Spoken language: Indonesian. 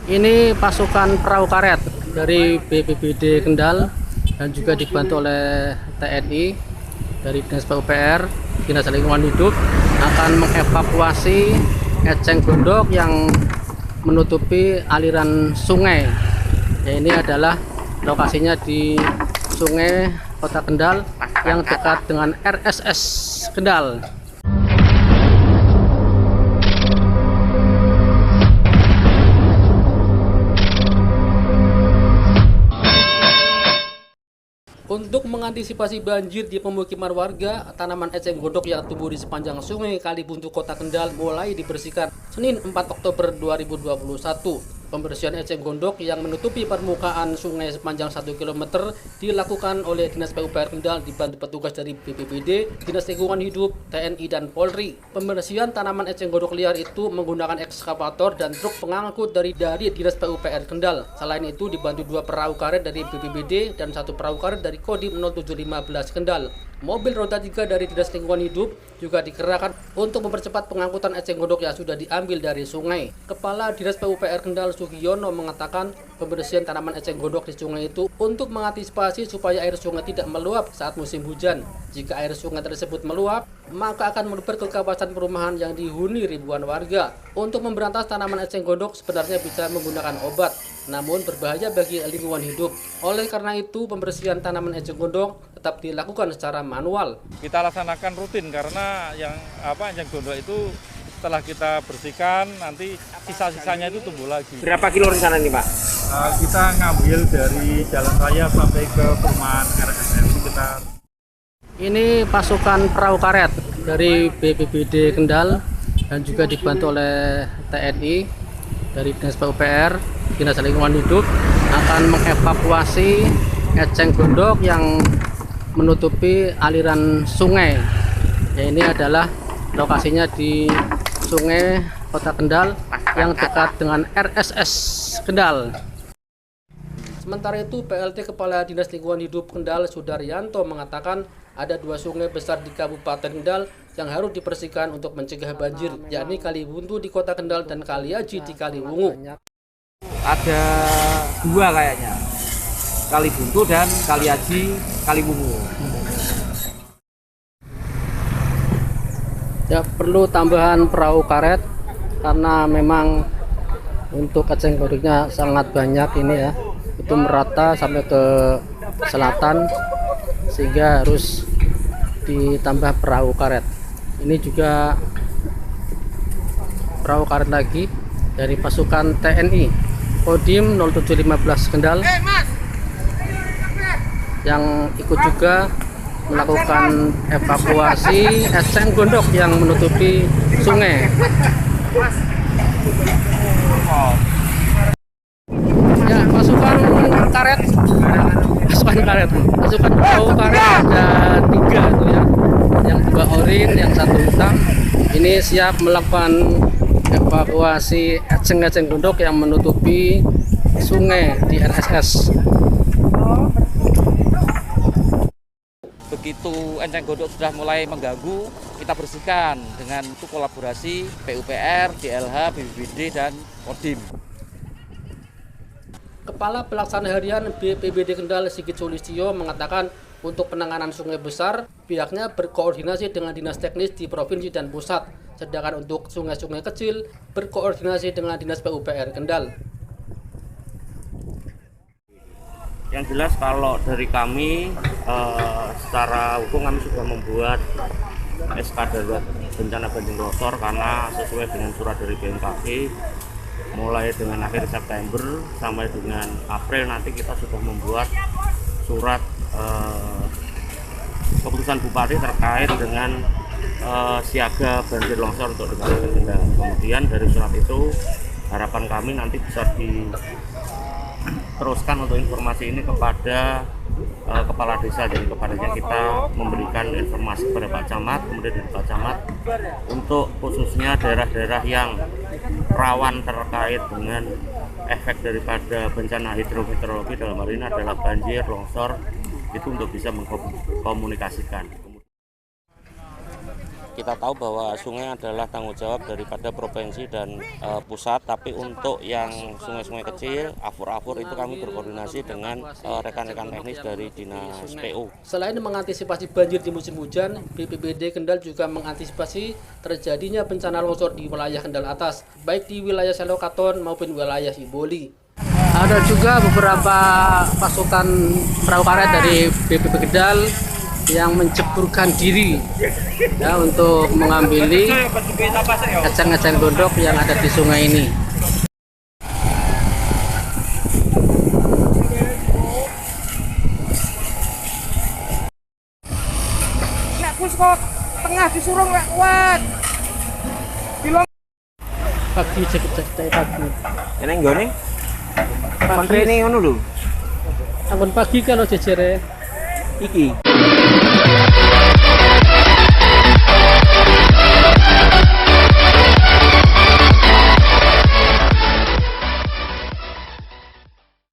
Ini pasukan perahu karet dari BPBD Kendal dan juga dibantu oleh TNI dari Dinas PUPR, Dinas Lingkungan Hidup akan mengevakuasi eceng gondok yang menutupi aliran sungai. Ya, ini adalah lokasinya di Sungai Kota Kendal yang dekat dengan RSS Kendal. Untuk mengantisipasi banjir di pemukiman warga, tanaman eceng gondok yang tumbuh di sepanjang Sungai Kalibuntu Kota Kendal mulai dibersihkan Senin 4 Oktober 2021. Pembersihan eceng gondok yang menutupi permukaan sungai sepanjang 1 km dilakukan oleh Dinas PUPR Kendal dibantu petugas dari BPBD, Dinas Lingkungan Hidup, TNI, dan Polri. Pembersihan tanaman eceng gondok liar itu menggunakan ekskavator dan truk pengangkut dari Dinas PUPR Kendal. Selain itu dibantu 2 perahu karet dari BPBD dan 1 perahu karet dari Kodim 0715 Kendal. Mobil roda 3 dari Dinas Lingkungan Hidup juga dikerahkan untuk mempercepat pengangkutan eceng gondok yang sudah diambil dari sungai. Kepala Dinas PUPR Kendal Sugiono mengatakan pembersihan tanaman eceng gondok di sungai itu untuk mengantisipasi supaya air sungai tidak meluap saat musim hujan. Jika air sungai tersebut meluap, maka akan meluber ke kawasan perumahan yang dihuni ribuan warga. Untuk memberantas tanaman eceng gondok sebenarnya bisa menggunakan obat, namun berbahaya bagi lingkungan hidup. Oleh karena itu, pembersihan tanaman eceng gondok tetap dilakukan secara manual. Kita laksanakan rutin karena eceng gondok itu setelah kita bersihkan nanti sisa-sisanya itu tumbuh lagi. Berapa kilo rencana ini, Pak? Kita ngambil dari jalan raya sampai ke perumahan RSS sekitar. Ini pasukan perahu karet dari BPBD Kendal dan juga dibantu oleh TNI dari Dinas PUPR, Dinas Lingkungan Hidup akan mengevakuasi eceng gondok yang menutupi aliran sungai. Ya, ini adalah lokasinya di Sungai Kota Kendal yang dekat dengan RSS Kendal. Sementara itu, PLT Kepala Dinas Lingkungan Hidup Kendal Sudaryanto mengatakan ada 2 sungai besar di Kabupaten Kendal yang harus dibersihkan untuk mencegah banjir, yakni Kalibuntu di Kota Kendal dan Kaliaji di Kaliwungu. Ada 2 kayaknya, Kalibuntu dan Kaliaji Kaliwungu. Ya, perlu tambahan perahu karet karena memang untuk eceng gondoknya sangat banyak ini ya, itu merata sampai ke selatan sehingga harus ditambah perahu karet. Ini juga perahu karet lagi dari pasukan TNI Kodim 0715 Kendal yang ikut juga melakukan evakuasi eceng gondok yang menutupi sungai. Ya, pasukan perahu karet ada 3 itu ya, yang 2 oranye, yang 1 hitam. Ini siap melakukan evakuasi eceng gondok yang menutupi sungai di RSS. Begitu eceng gondok sudah mulai mengganggu, kita bersihkan dengan itu kolaborasi PUPR, DLH, BPBD, dan Kodim. Kepala Pelaksana Harian BPBD Kendal Sigit Sulistyo mengatakan untuk penanganan sungai besar, pihaknya berkoordinasi dengan dinas teknis di provinsi dan pusat. Sedangkan untuk sungai-sungai kecil, berkoordinasi dengan Dinas PUPR Kendal. Yang jelas kalau dari kami secara hukum kami sudah membuat SK darurat bencana banjir longsor karena sesuai dengan surat dari BMKG mulai dengan akhir September sampai dengan April nanti kita sudah membuat surat keputusan Bupati terkait dengan siaga banjir longsor untuk di Kabupaten Kendal. Kemudian dari surat itu harapan kami nanti bisa diteruskan untuk informasi ini kepada kepala desa. Jadi kepadanya kita memberikan informasi kepada Pak Camat, kemudian dari Pak Camat untuk khususnya daerah-daerah yang rawan terkait dengan efek daripada bencana hidrometeorologi, dalam hal ini adalah banjir, longsor, itu untuk bisa mengkomunikasikan. kita tahu bahwa sungai adalah tanggung jawab daripada provinsi dan pusat, tapi untuk yang sungai-sungai kecil, afur-afur itu kami berkoordinasi dengan rekan-rekan teknis dari Dinas PU. Selain mengantisipasi banjir di musim hujan, BPBD Kendal juga mengantisipasi terjadinya bencana longsor di wilayah Kendal atas, baik di wilayah Selokaton maupun wilayah Siboli. Ada juga beberapa pasukan perahu karet dari BPBD Kendal yang menceburkan diri ya, untuk mengambil eceng-eceng gondok yang ada di sungai ini. Nek kok tengah disuruh nggak kuat. Pagi cek pagi. Ini nggone. Pagi ini ngono lho. Ampun pagi kalau jejere Iki.